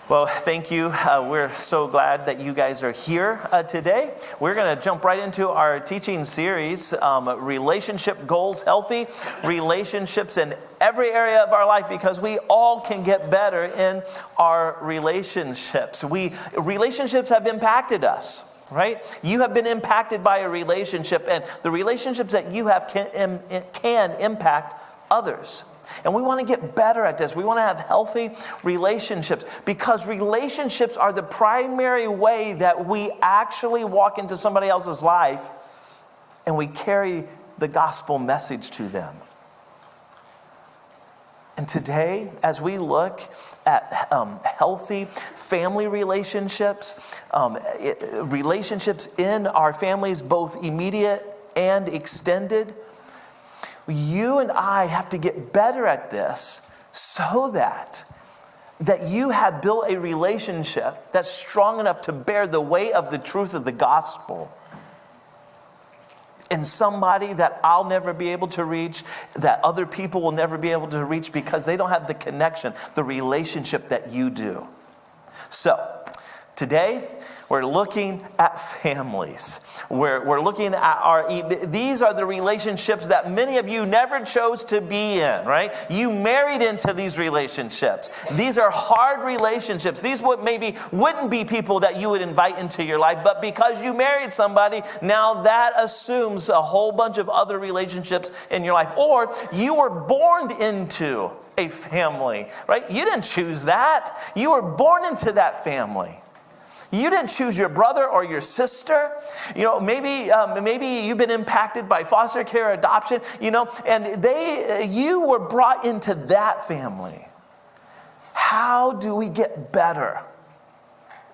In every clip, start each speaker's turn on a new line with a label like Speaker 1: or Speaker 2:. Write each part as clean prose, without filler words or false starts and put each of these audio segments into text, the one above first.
Speaker 1: Well, thank you. We're so glad that you guys are here today. We're going to jump right into our teaching series, Relationship Goals Healthy Relationships in Every Area of Our Life, because we all can get better in our relationships. Relationships have impacted us. Right? You have been impacted by a relationship, and the relationships that you have can impact others. And we want to get better at this. We want to have healthy relationships, because relationships are the primary way that we actually walk into somebody else's life and we carry the gospel message to them. And today, as we look at healthy family relationships, relationships in our families, both immediate and extended, you and I have to get better at this so that you have built a relationship that's strong enough to bear the weight of the truth of the gospel in somebody that I'll never be able to reach, that other people will never be able to reach, because they don't have the connection, the relationship that you do. So, today, we're looking at families. We're looking at these are the relationships that many of you never chose to be in, right? You married into these relationships. These are hard relationships. These wouldn't be people that you would invite into your life, but because you married somebody, now that assumes a whole bunch of other relationships in your life. Or you were born into a family, right? You didn't choose that. You were born into that family. You didn't choose your brother or your sister. Maybe you've been impacted by foster care or adoption, and you were brought into that family. How do we get better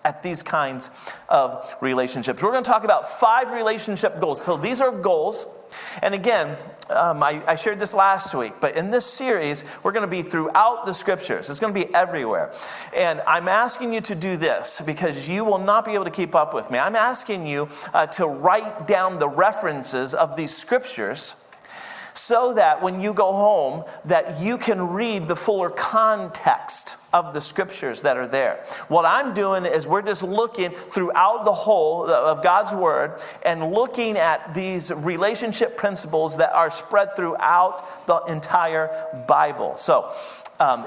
Speaker 1: at these kinds of relationships? We're going to talk about 5 relationship goals. So these are goals. And again, I shared this last week, but in this series, we're going to be throughout the scriptures. It's going to be everywhere. And I'm asking you to do this because you will not be able to keep up with me. I'm asking you to write down the references of these scriptures so that when you go home, that you can read the fuller context of the scriptures that are there. What I'm doing is we're just looking throughout the whole of God's word and looking at these relationship principles that are spread throughout the entire Bible. So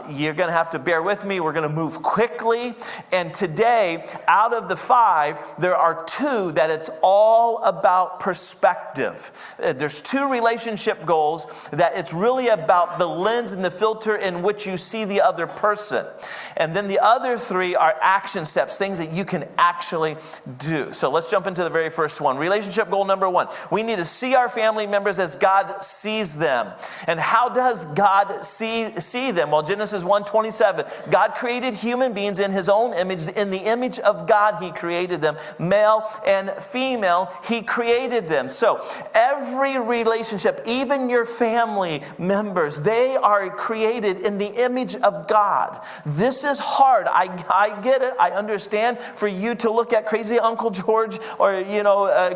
Speaker 1: you're going to have to bear with me. We're going to move quickly. And today, out of the 5, there are 2 that it's all about perspective. There's 2 relationship goals that it's really about the lens and the filter in which you see the other person. And then the other 3 are action steps, things that you can actually do. So let's jump into the very first one. Relationship goal number 1. We need to see our family members as God sees them. And how does God see them? Well, Genesis 1:27, God created human beings in his own image. In the image of God, he created them. Male and female, he created them. So every relationship, even your family members, they are created in the image of God. This is hard. I get it. I understand for you to look at crazy Uncle George or,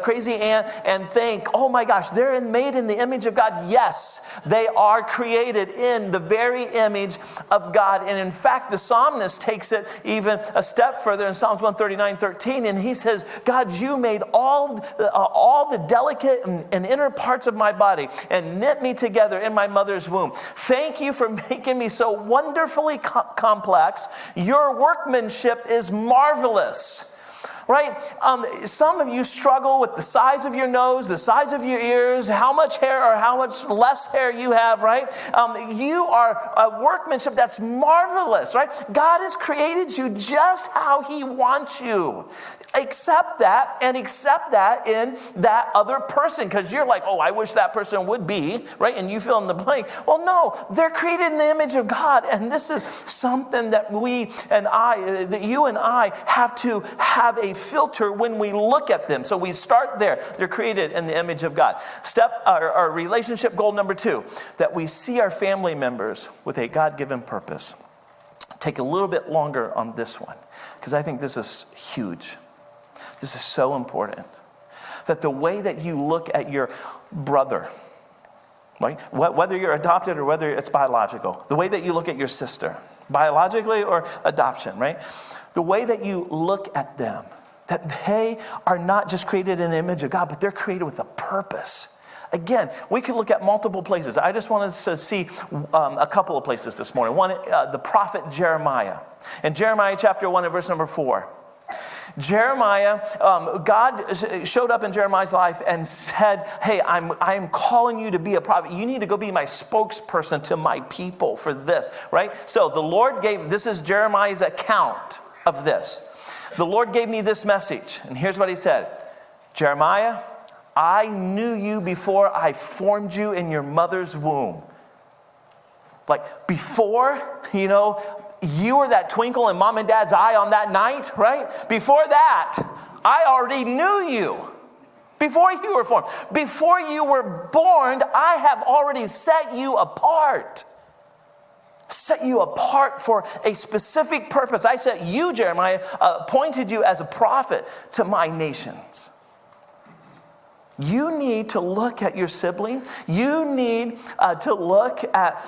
Speaker 1: crazy aunt and think, oh my gosh, they're made in the image of God. Yes, they are created in the very image of God. And in fact, the psalmist takes it even a step further in Psalms 139:13, and he says, God, you made all the delicate and inner parts of my body and knit me together in my mother's womb. Thank you for making me so wonderfully complex. Your workmanship is marvelous. Right? Some of you struggle with the size of your nose, the size of your ears, how much hair or how much less hair you have, right? You are a workmanship that's marvelous, right? God has created you just how he wants you. Accept that and accept that in that other person, because you're like, oh, I wish that person would be, right? And you fill in the blank. Well, no, they're created in the image of God. And this is something that you and I have to have a filter when we look at them. So we start there. They're created in the image of God. Our relationship goal number 2, that we see our family members with a God-given purpose. Take a little bit longer on this one, because I think this is huge. This is so important. That the way that you look at your brother, right? Whether you're adopted or whether it's biological, the way that you look at your sister, biologically or adoption, right? The way that you look at them, that they are not just created in the image of God, but they're created with a purpose. Again, we could look at multiple places. I just wanted to see a couple of places this morning. One, the prophet Jeremiah. In Jeremiah chapter 1 and verse number 4. Jeremiah, God showed up in Jeremiah's life and said, hey, I'm calling you to be a prophet. You need to go be my spokesperson to my people for this, right? So the Lord this is Jeremiah's account of this. The Lord gave me this message, and here's what he said. Jeremiah, I knew you before I formed you in your mother's womb. Like before, you were that twinkle in mom and dad's eye on that night, right? Before that, I already knew you. Before you were formed. Before you were born, I have already set you apart. Set you apart for a specific purpose. I set you, Jeremiah, appointed you as a prophet to my nations. You need to look at your sibling. You need to look at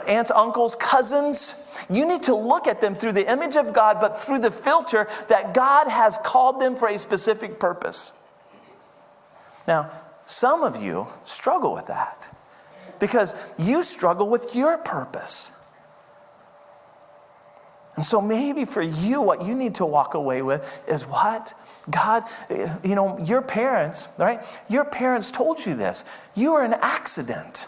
Speaker 1: aunts, uncles, cousins. You need to look at them through the image of God, but through the filter that God has called them for a specific purpose. Now, some of you struggle with that because you struggle with your purpose. And so maybe for you, what you need to walk away with is what? God, your parents, right? Your parents told you this. You were an accident.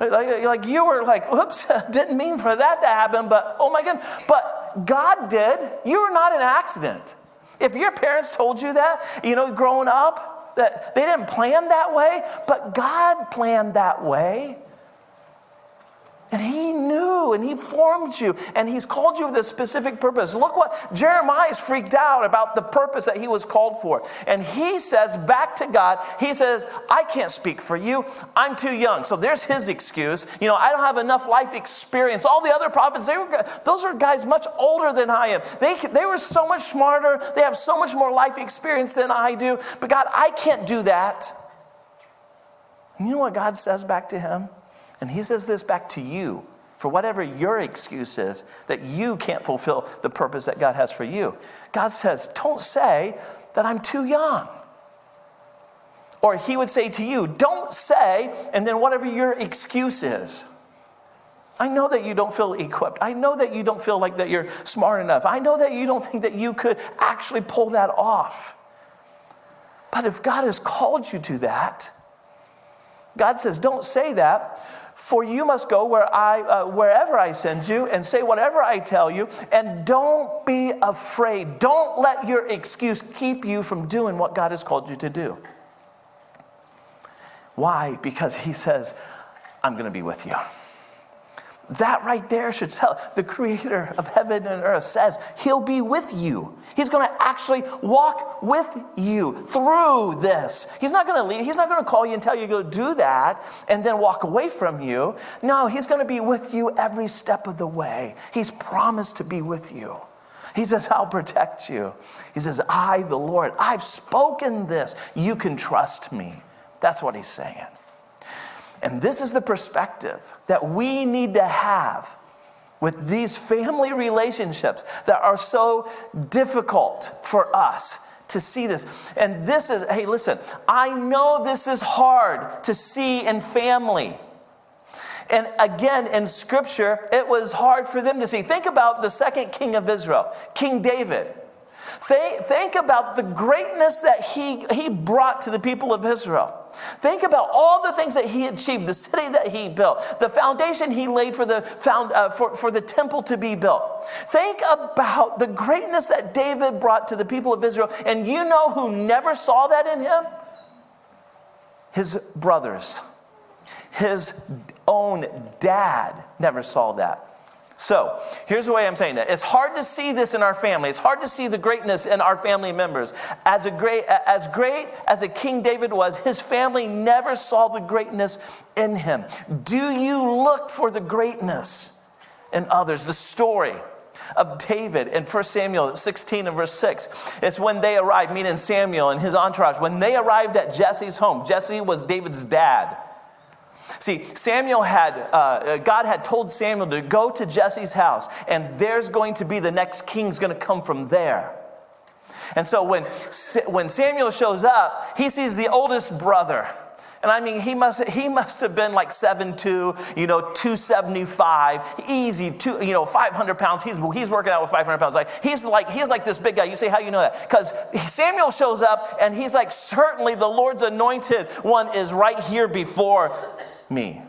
Speaker 1: Like you were like, oops, didn't mean for that to happen, but oh my goodness. But God did. You were not an accident. If your parents told you that, growing up, that they didn't plan that way, but God planned that way. And he knew, and he formed you, and he's called you with a specific purpose. Look what Jeremiah's freaked out about the purpose that he was called for. And he says back to God, he says, I can't speak for you. I'm too young. So there's his excuse. I don't have enough life experience. All the other prophets, those are guys much older than I am. They were so much smarter. They have so much more life experience than I do. But God, I can't do that. And you know what God says back to him? And he says this back to you, for whatever your excuse is, that you can't fulfill the purpose that God has for you. God says, don't say that I'm too young. Or he would say to you, don't say, and then whatever your excuse is. I know that you don't feel equipped. I know that you don't feel like that you're smart enough. I know that you don't think that you could actually pull that off. But if God has called you to that, God says, don't say that. For you must go wherever I send you and say whatever I tell you. And don't be afraid. Don't let your excuse keep you from doing what God has called you to do. Why? Because he says, I'm going to be with you. That right there should tell. The creator of heaven and earth says he'll be with you. He's going to actually walk with you through this. He's not going to leave. He's not going to call you and tell you to go do that and then walk away from you. No, he's going to be with you every step of the way. He's promised to be with you. He says, I'll protect you. He says, I, the Lord, I've spoken this. You can trust me. That's what he's saying. And this is the perspective that we need to have with these family relationships that are so difficult for us to see this. And this is, hey, listen, I know this is hard to see in family. And again, in Scripture, it was hard for them to see. Think about the second king of Israel, King David. Think about the greatness that he brought to the people of Israel. Think about all the things that he achieved, the city that he built, the foundation he laid for the temple to be built. Think about the greatness that David brought to the people of Israel. And you know who never saw that in him? His brothers. His own dad never saw that. So, here's the way I'm saying that. It's hard to see this in our family. It's hard to see the greatness in our family members. As great as a King David was, his family never saw the greatness in him. Do you look for the greatness in others? The story of David in 1 Samuel 16 and verse 6. It's when they arrived, meaning Samuel and his entourage, when they arrived at Jesse's home. Jesse was David's dad. See, God had told Samuel to go to Jesse's house, and there's going to be the next king's going to come from there. And so when Samuel shows up, he sees the oldest brother. And I mean, he must have been like 7'2", 275, easy, 500 pounds. He's working out with 500 pounds. He's like this big guy. You say, how you know that? Because Samuel shows up and he's like, certainly the Lord's anointed one is right here before me.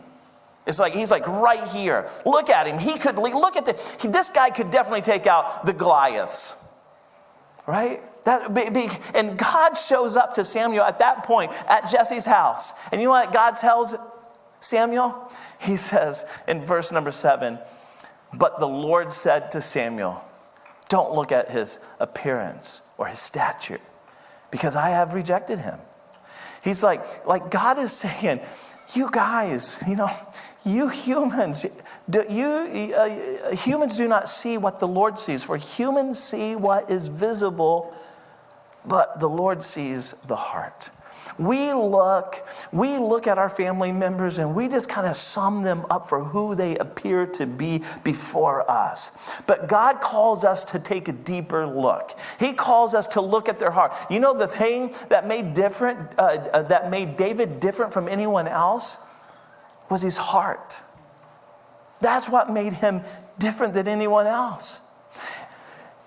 Speaker 1: It's like, he's like right here. Look at him. This guy could definitely take out the Goliaths. Right? And God shows up to Samuel at that point at Jesse's house. And you know what God tells Samuel? He says in verse number 7, but the Lord said to Samuel, don't look at his appearance or his stature, because I have rejected him. He's like God is saying, you guys, you humans, humans do not see what the Lord sees, for humans see what is visible, but the Lord sees the heart. We look at our family members and we just kind of sum them up for who they appear to be before us. But God calls us to take a deeper look. He calls us to look at their heart. You know the thing that made David different from anyone else was his heart. That's what made him different than anyone else.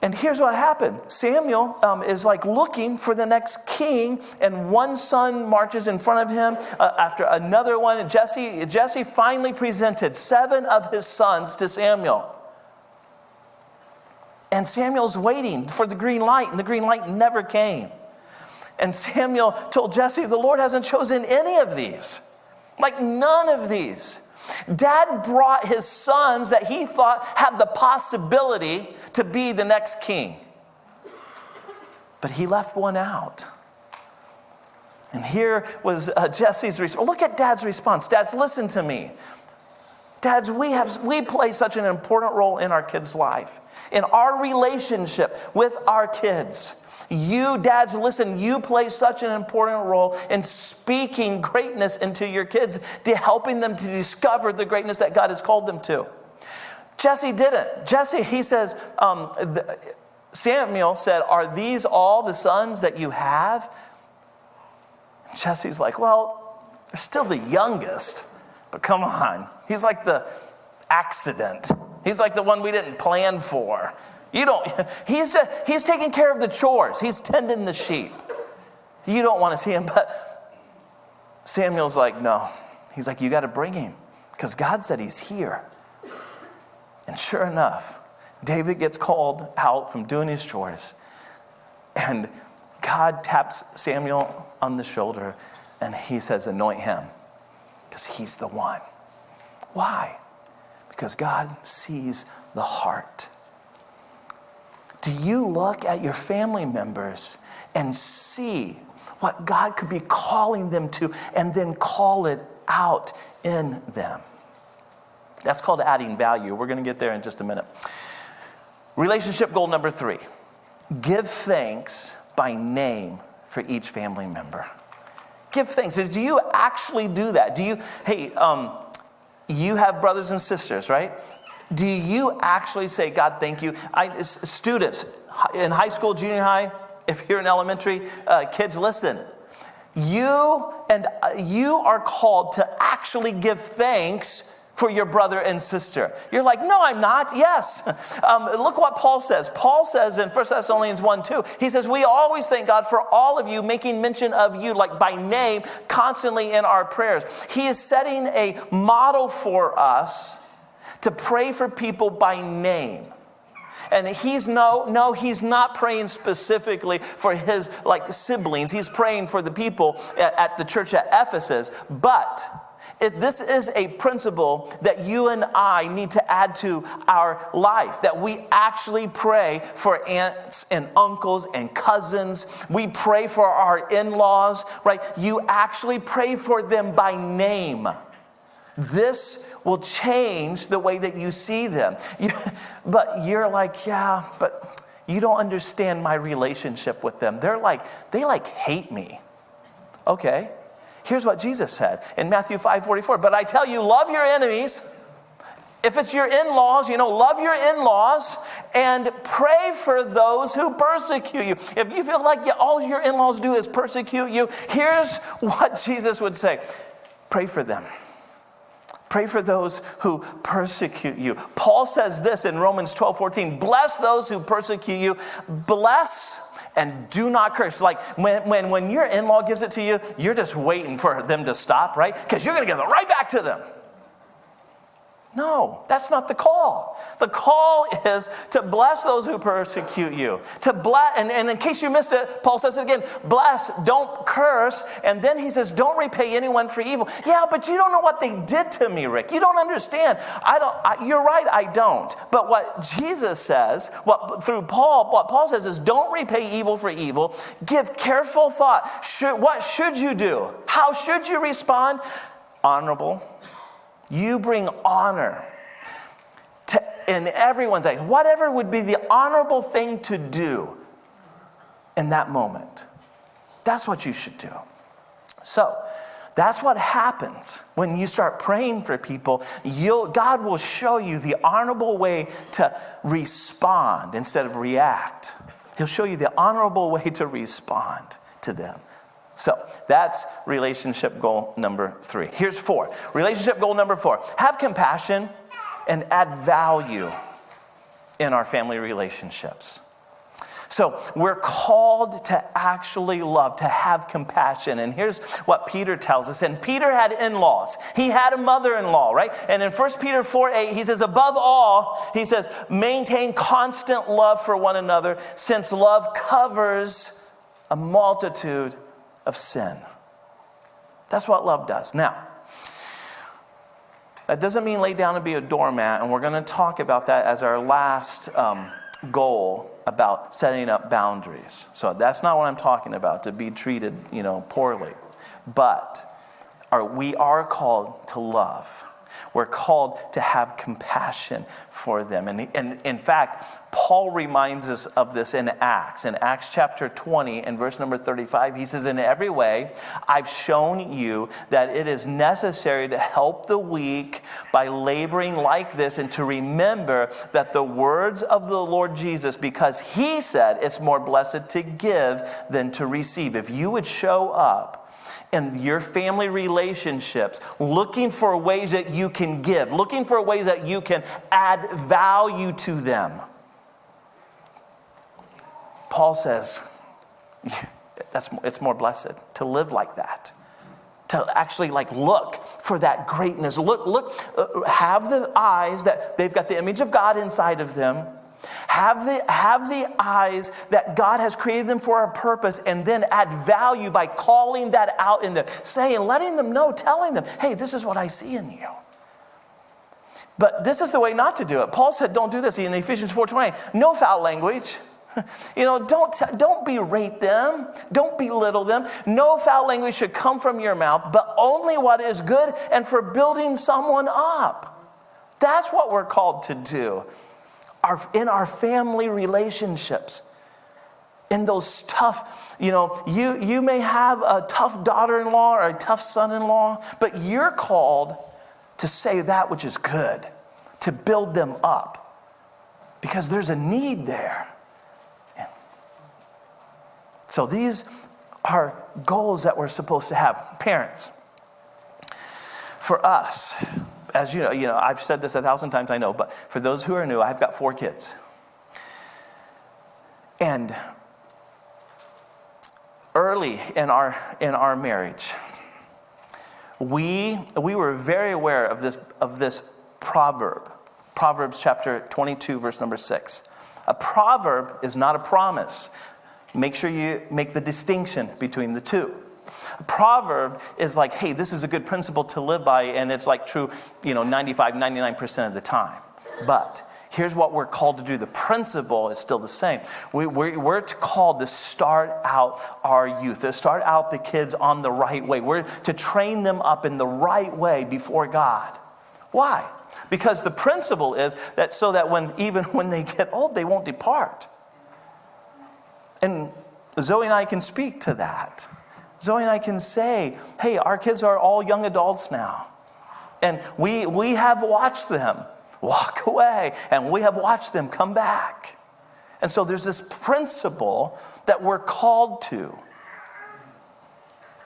Speaker 1: And here's what happened. Samuel is like looking for the next king, and one son marches in front of him after another one. And Jesse finally presented 7 of his sons to Samuel. And Samuel's waiting for the green light, and the green light never came. And Samuel told Jesse, the Lord hasn't chosen any of these. Like none of these. Dad brought his sons that he thought had the possibility to be the next king. But he left one out. And here was Jesse's response. Look at Dad's response. Dads, listen to me. Dads, we play such an important role in our kids' life, in our relationship with our kids. You, dads, listen, you play such an important role in speaking greatness into your kids, to helping them to discover the greatness that God has called them to. Jesse didn't. He says, Samuel said, are these all the sons that you have? Jesse's like, well, they're still the youngest, but come on. He's like the accident. He's like the one we didn't plan for. He's taking care of the chores. He's tending the sheep. You don't want to see him, but Samuel's like, no. He's like, you got to bring him, because God said he's here. And sure enough, David gets called out from doing his chores, and God taps Samuel on the shoulder, and he says, anoint him, because he's the one. Why? Because God sees the heart. Do you look at your family members and see what God could be calling them to, and then call it out in them? That's called adding value. We're going to get there in just a minute. Relationship goal number 3. Give thanks by name for each family member. Give thanks. Do you actually do that? You have brothers and sisters, right? Do you actually say, God, thank you? Students in high school, junior high, if you're in elementary, kids, listen. You are called to actually give thanks for your brother and sister. You're like, no, I'm not. Yes. Look what Paul says. Paul says in 1 Thessalonians 1:2, he says, we always thank God for all of you, making mention of you, like by name, constantly in our prayers. He is setting a model for us to pray for people by name. And he's not praying specifically for his siblings. He's praying for the people at the church at Ephesus. But this is a principle that you and I need to add to our life, that we actually pray for aunts and uncles and cousins. We pray for our in-laws, right? You actually pray for them by name. This will change the way that you see them. But you're like, yeah, but you don't understand my relationship with them. They hate me. Okay. Here's what Jesus said in Matthew 5:44. But I tell you, love your enemies. If it's your in-laws, love your in-laws and pray for those who persecute you. If you feel like all your in-laws do is persecute you, here's what Jesus would say. Pray for them. Pray for those who persecute you. Paul says this in Romans 12:14. Bless those who persecute you. Bless and do not curse. Like when your in-law gives it to you, you're just waiting for them to stop, right? Because you're going to give it right back to them. No, that's not the call. The call is to bless those who persecute you. To bless, and in case you missed it, Paul says it again, bless, don't curse. And then he says, don't repay anyone for evil. Yeah, but you don't know what they did to me, Rick. You don't understand. You're right, I don't. But what Jesus says, what Paul says is, don't repay evil for evil. Give careful thought. What should you do? How should you respond? Honorable. You bring honor in everyone's eyes. Whatever would be the honorable thing to do in that moment. That's what you should do. So, that's what happens when you start praying for people. God will show you the honorable way to respond instead of react. He'll show you the honorable way to respond to them. So that's relationship goal number 3. Here's 4. Relationship goal number 4. Have compassion and add value in our family relationships. So we're called to actually love, to have compassion. And here's what Peter tells us. And Peter had in-laws. He had a mother-in-law, right? And in 1 Peter 4:8, he says, above all, he says, maintain constant love for one another, since love covers a multitude of sin. That's what love does. Now, that doesn't mean lay down and be a doormat, and we're going to talk about that as our last goal about setting up boundaries. So that's not what I'm talking about, to be treated, poorly. But we are called to love. We're called to have compassion for them. And in fact, Paul reminds us of this in Acts. In Acts chapter 20 and verse number 35, he says, in every way, I've shown you that it is necessary to help the weak by laboring like this, and to remember that the words of the Lord Jesus, because he said it's more blessed to give than to receive. If you would show up in your family relationships, looking for ways that you can give, looking for ways that you can add value to them. Paul says it's more blessed to live like that. To actually look for that greatness. Look, have the eyes that they've got the image of God inside of them. Have the eyes that God has created them for a purpose, and then add value by calling that out in them, saying, letting them know, telling them, hey, this is what I see in you. But this is the way not to do it. Paul said, don't do this in Ephesians 4:20. No foul language. Don't berate them. Don't belittle them. No foul language should come from your mouth, but only what is good and for building someone up. That's what we're called to do. In our family relationships, in those tough, you may have a tough daughter-in-law or a tough son-in-law, but you're called to say that which is good, to build them up, because there's a need there. So these are goals that we're supposed to have. Parents, for us, as you know, I've said this 1,000 times, I know, but for those who are new, I've got 4 kids. And early in our marriage, we were very aware of this proverb. Proverbs chapter 22, verse number 6. A proverb is not a promise. Make sure you make the distinction between the two. A proverb is like, hey, this is a good principle to live by, and it's true, 95, 99% of the time. But here's what we're called to do. The principle is still the same. We're called to start out our youth, to start out the kids on the right way. We're to train them up in the right way before God. Why? Because the principle is that so that even when they get old, they won't depart. And Zoe and I can speak to that. Zoe and I can say, hey, our kids are all young adults now. And we have watched them walk away, and we have watched them come back. And so there's this principle that we're called to.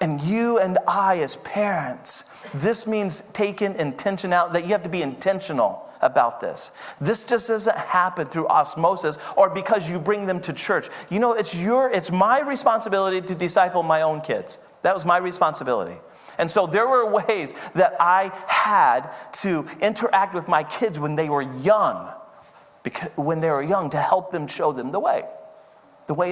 Speaker 1: And you and I as parents, this means taking intention out, that you have to be intentional about this. This just doesn't happen through osmosis or because you bring them to church. You know, it's my responsibility to disciple my own kids. That was my responsibility. And so there were ways that I had to interact with my kids when they were young, to help them, show them the way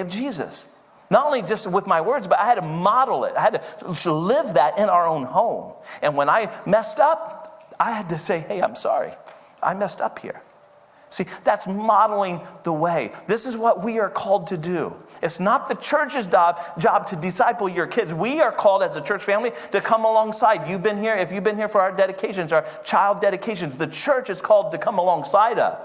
Speaker 1: of Jesus. Not only just with my words, but I had to model it. I had to live that in our own home. And when I messed up, I had to say, hey, I'm sorry. I messed up here. See, that's modeling the way. This is what we are called to do. It's not the church's job to disciple your kids. We are called as a church family to come alongside. You've been here, if you've been here for our dedications, our child dedications, the church is called to come alongside of.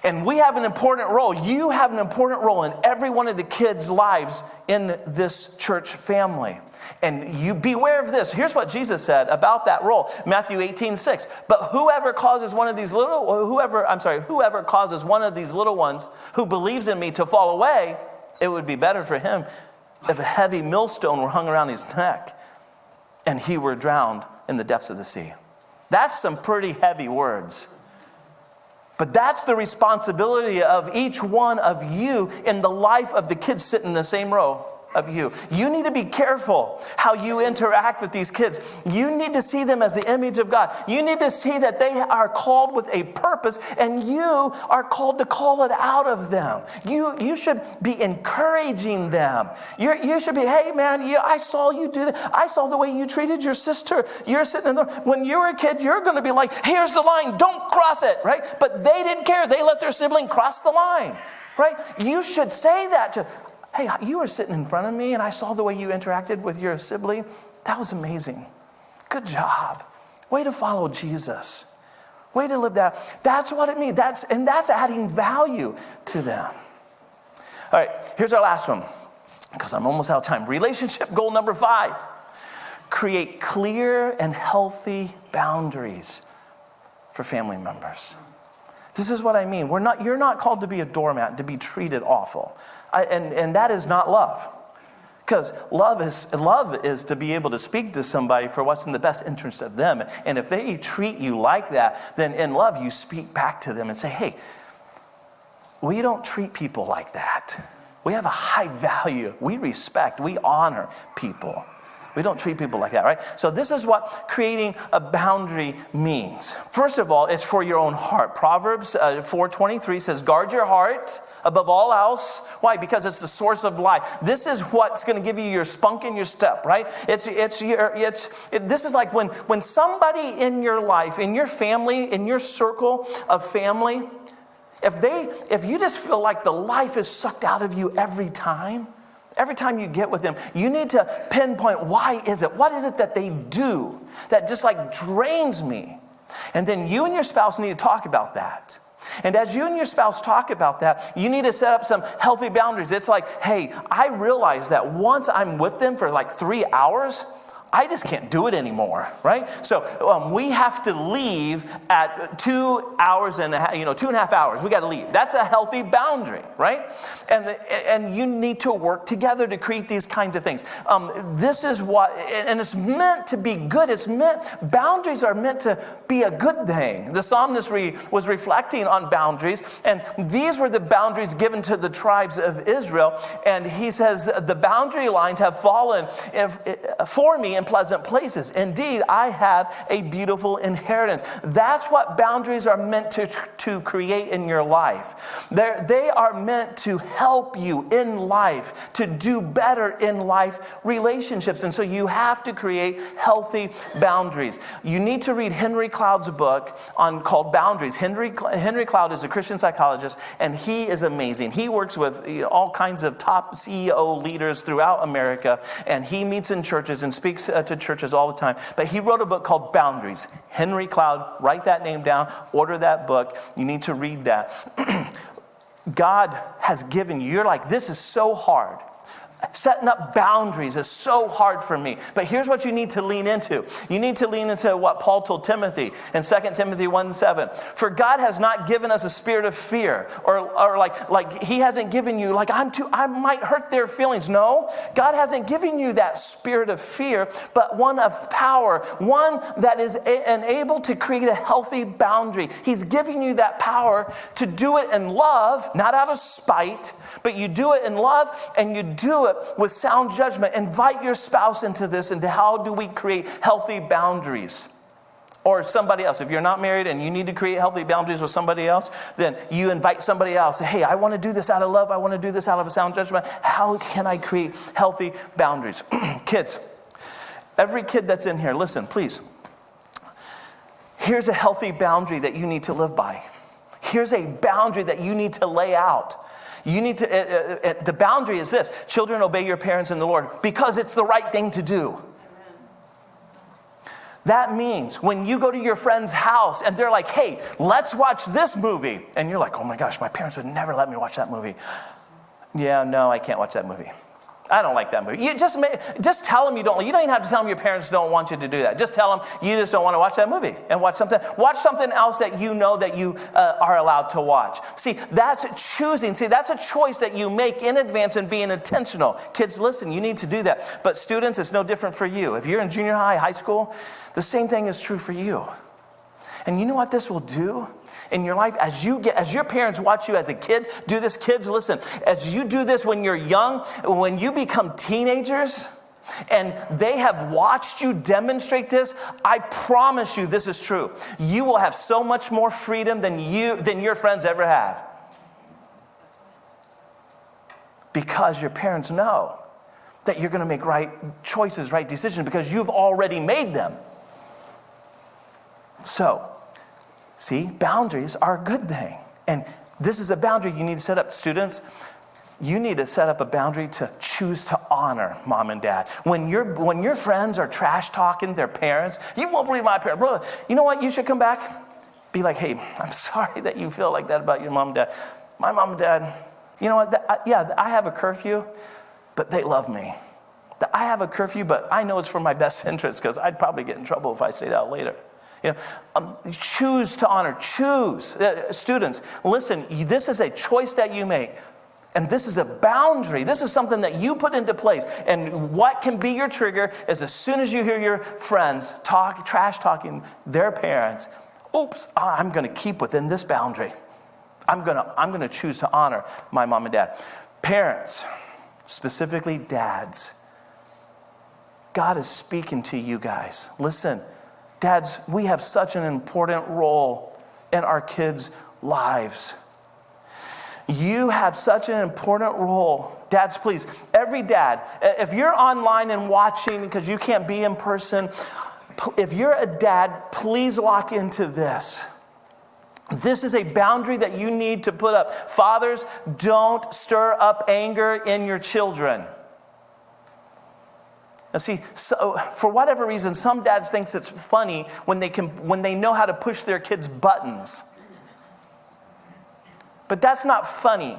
Speaker 1: And we have an important role. You have an important role in every one of the kids' lives in this church family. And you beware of this. Here's what Jesus said about that role. Matthew 18:6. But whoever causes one of these little ones who believes in me to fall away, it would be better for him if a heavy millstone were hung around his neck and he were drowned in the depths of the sea. That's some pretty heavy words. But that's the responsibility of each one of you in the life of the kids sitting in the same row of you. You need to be careful how you interact with these kids. You need to see them as the image of God. You need to see that they are called with a purpose, and you are called to call it out of them. You should be encouraging them. You should be, hey man, I saw you do that. I saw the way you treated your sister. You're sitting in when you were a kid, you're going to be like, here's the line, don't cross it, right? But they didn't care. They let their sibling cross the line, right? You should say that to, hey, you were sitting in front of me and I saw the way you interacted with your sibling. That was amazing. Good job. Way to follow Jesus. Way to live that. That's what it means. That's adding value to them. All right, here's our last one, because I'm almost out of time. Relationship goal number 5. Create clear and healthy boundaries for family members. This is what I mean. You're not called to be a doormat, to be treated awful. And that is not love. Because love is to be able to speak to somebody for what's in the best interest of them. And if they treat you like that, then in love you speak back to them and say, hey, we don't treat people like that. We have a high value. We respect, we honor people. We don't treat people like that, right? So this is what creating a boundary means. First of all, it's for your own heart. Proverbs 4:23 says, guard your heart above all else. Why? Because it's the source of life. This is what's going to give you your spunk in your step, right? This is like when somebody in your life, in your family, in your circle of family, if you just feel like the life is sucked out of you every time you get with them, you need to pinpoint, why is it? What is it that they do that just like drains me? And then you and your spouse need to talk about that. And as you and your spouse talk about that, you need to set up some healthy boundaries. It's like, hey, I realize that once I'm with them for like 3 hours, I just can't do it anymore, right? So we have to leave at 2 hours and a half, 2.5 hours. We got to leave. That's a healthy boundary, right? And you need to work together to create these kinds of things. This is what, and it's meant to be good. Boundaries are meant to be a good thing. The psalmist was reflecting on boundaries, and these were the boundaries given to the tribes of Israel. And he says, the boundary lines have fallen for me in pleasant places. Indeed, I have a beautiful inheritance. That's what boundaries are meant to create in your life. They are meant to help you in life, to do better in life relationships. And so you have to create healthy boundaries. You need to read Henry Cloud's book called Boundaries. Henry Cloud is a Christian psychologist, and he is amazing. He works with all kinds of top CEO leaders throughout America, and he meets in churches and speaks to churches all the time. But he wrote a book called Boundaries. Henry Cloud, write that name down, order that book. You need to read that. God has given you, you're like, this is so hard. setting up boundaries is so hard for me. But here's what you need to lean into. You need to lean into what Paul told Timothy in 2 Timothy 1:7. For God has not given us a spirit of fear, or like he hasn't given you, like I might hurt their feelings. No, God hasn't given you that spirit of fear, but one of power, one that is able to create a healthy boundary. He's giving you that power to do it in love, not out of spite, but you do it in love, and you do it with sound judgment. Invite your spouse into this, into how do we create healthy boundaries. Or somebody else. If you're not married and you need to create healthy boundaries with somebody else, then you invite somebody else. Hey, I want to do this out of love. I want to do this out of a sound judgment. How can I create healthy boundaries? Kids, every kid that's in here, listen, please. Here's a healthy boundary that you need to live by. Here's a boundary that you need to lay out. You need to, the boundary is this: children, obey your parents in the Lord because it's the right thing to do. That means when you go to your friend's house and they're like, hey, let's watch this movie. And you're like, oh my gosh, my parents would never let me watch that movie. Yeah, no, I can't watch that movie. I don't like that movie. You just tell them you don't. You don't even have to tell them your parents don't want you to do that. Just tell them you just don't want to watch that movie and watch something else that you know that you are allowed to watch. See, that's choosing. See, that's a choice that you make in advance and being intentional. Kids, listen, you need to do that. But students, it's no different for you. If you're in junior high, high school, the same thing is true for you. And you know what this will do in your life? As your parents watch you as a kid do this, kids, listen, as you do this when you're young, when you become teenagers, and they have watched you demonstrate this, I promise you this is true. You will have so much more freedom than your friends ever have. Because your parents know that you're going to make right choices, right decisions, because you've already made them. So, see, boundaries are a good thing. And this is a boundary you need to set up. Students, you need to set up a boundary to choose to honor mom and dad. When your friends are trash talking their parents, you won't believe my parents. Brother, you know what? You should come back. Be like, hey, I'm sorry that you feel like that about your mom and dad. My mom and dad, you know what? I have a curfew, but they love me. I have a curfew, but I know it's for my best interest because I'd probably get in trouble if I say that later. Choose to honor. Choose. Students, listen, this is a choice that you make. And this is a boundary. This is something that you put into place. And what can be your trigger is as soon as you hear your friends trash talking their parents, oops, I'm going to keep within this boundary. I'm going to choose to honor my mom and dad. Parents, specifically dads, God is speaking to you guys. Listen. Dads, we have such an important role in our kids' lives. You have such an important role. Dads, please, every dad, if you're online and watching because you can't be in person, if you're a dad, please lock into this. This is a boundary that you need to put up. Fathers, don't stir up anger in your children. Now see, so for whatever reason, some dads think it's funny when they know how to push their kids' buttons. But that's not funny,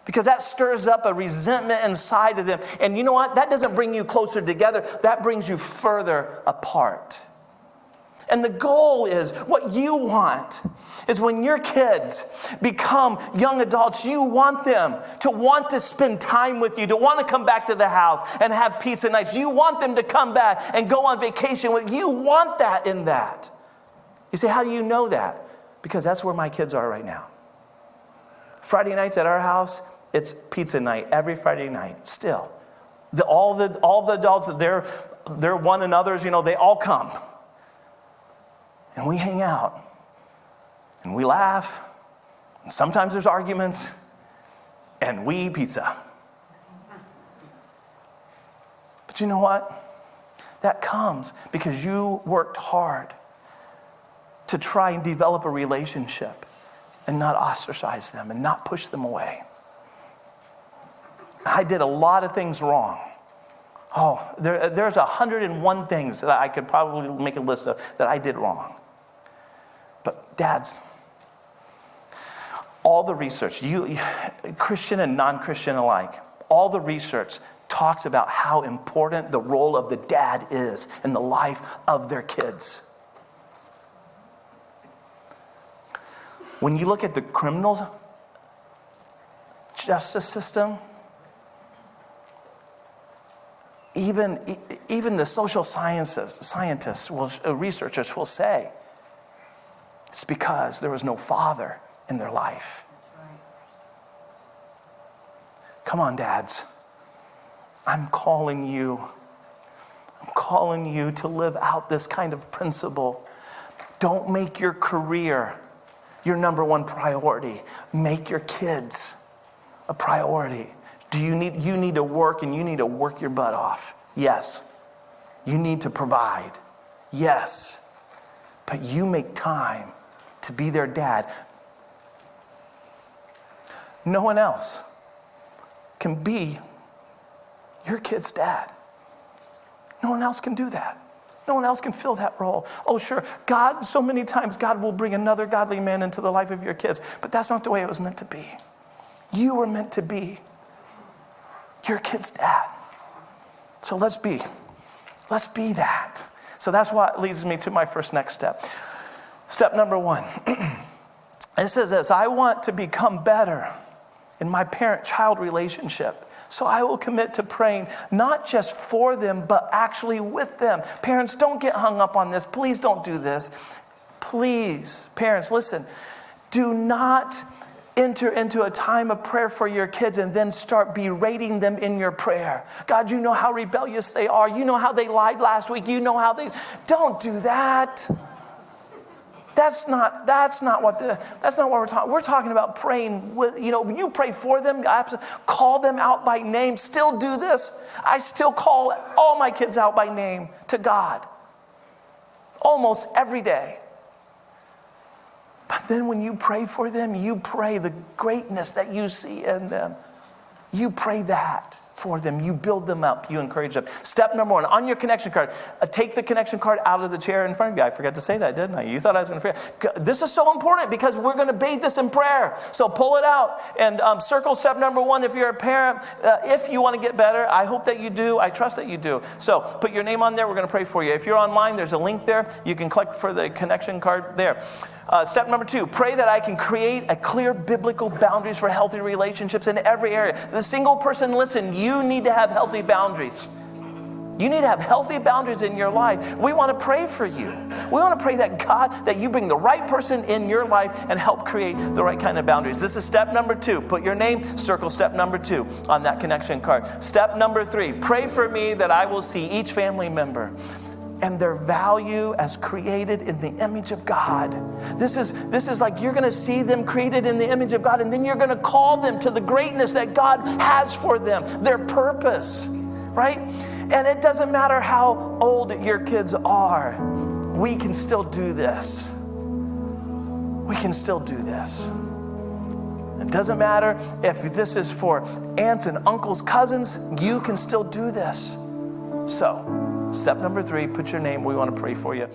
Speaker 1: because that stirs up a resentment inside of them. And you know what? That doesn't bring you closer together. That brings you further apart. And the goal is, what you want is when your kids become young adults, you want them to want to spend time with you, to want to come back to the house and have pizza nights. You want them to come back and go on vacation with you. You want that in that. You say, how do you know that? Because that's where my kids are right now. Friday nights at our house, it's pizza night every Friday night still. All the adults, they're one another's, they all come. And we hang out. And we laugh. And sometimes there's arguments. And we eat pizza. But you know what? That comes because you worked hard to try and develop a relationship and not ostracize them and not push them away. I did a lot of things wrong. There's 101 things that I could probably make a list of that I did wrong. But dads, all the research, Christian and non-Christian alike, all the research talks about how important the role of the dad is in the life of their kids. When you look at the criminal justice system, even the social scientists, researchers will say, it's because there was no father in their life.
Speaker 2: That's right.
Speaker 1: Come on, dads. I'm calling you to live out this kind of principle. Don't make your career your number one priority. Make your kids a priority. You need to work, and you need to work your butt off. Yes. You need to provide. Yes. But you make time to be their dad. No one else can be your kid's dad. No one else can do that. No one else can fill that role. Oh, sure, God, so many times God will bring another godly man into the life of your kids, but that's not the way it was meant to be. You were meant to be your kid's dad. So let's be that. So that's what leads me to my next step. Step number 1. It says this: I want to become better in my parent-child relationship. So I will commit to praying not just for them, but actually with them. Parents, don't get hung up on this. Please don't do this. Please, parents, listen. Do not enter into a time of prayer for your kids and then start berating them in your prayer. God, you know how rebellious they are. You know how they lied last week. You know how they... Don't do that. That's not what we're talking. We're talking about praying with, you pray for them, call them out by name. Still do this. I still call all my kids out by name to God. Almost every day. But then when you pray for them, you pray the greatness that you see in them. You pray that for them. You build them up. You encourage them. Step number 1, on your connection card, take the connection card out of the chair in front of you. I forgot to say that, didn't I? You thought I was going to forget. This is so important because we're going to bathe this in prayer. So pull it out and circle step number 1 if you're a parent. If you want to get better, I hope that you do. I trust that you do. So put your name on there. We're going to pray for you. If you're online, there's a link there. You can click for the connection card there. Step number 2, pray that I can create a clear biblical boundaries for healthy relationships in every area. The single person, listen, you need to have healthy boundaries. You need to have healthy boundaries in your life. We want to pray for you. We want to pray that God, that you bring the right person in your life and help create the right kind of boundaries. This is step number 2. Put your name, circle step number 2 on that connection card. Step number 3, pray for me that I will see each family member and their value as created in the image of God. This is like you're going to see them created in the image of God, and then you're going to call them to the greatness that God has for them, their purpose, right? And it doesn't matter how old your kids are, we can still do this. We can still do this. It doesn't matter if this is for aunts and uncles, cousins, you can still do this. So, step number 3, put your name. We want to pray for you.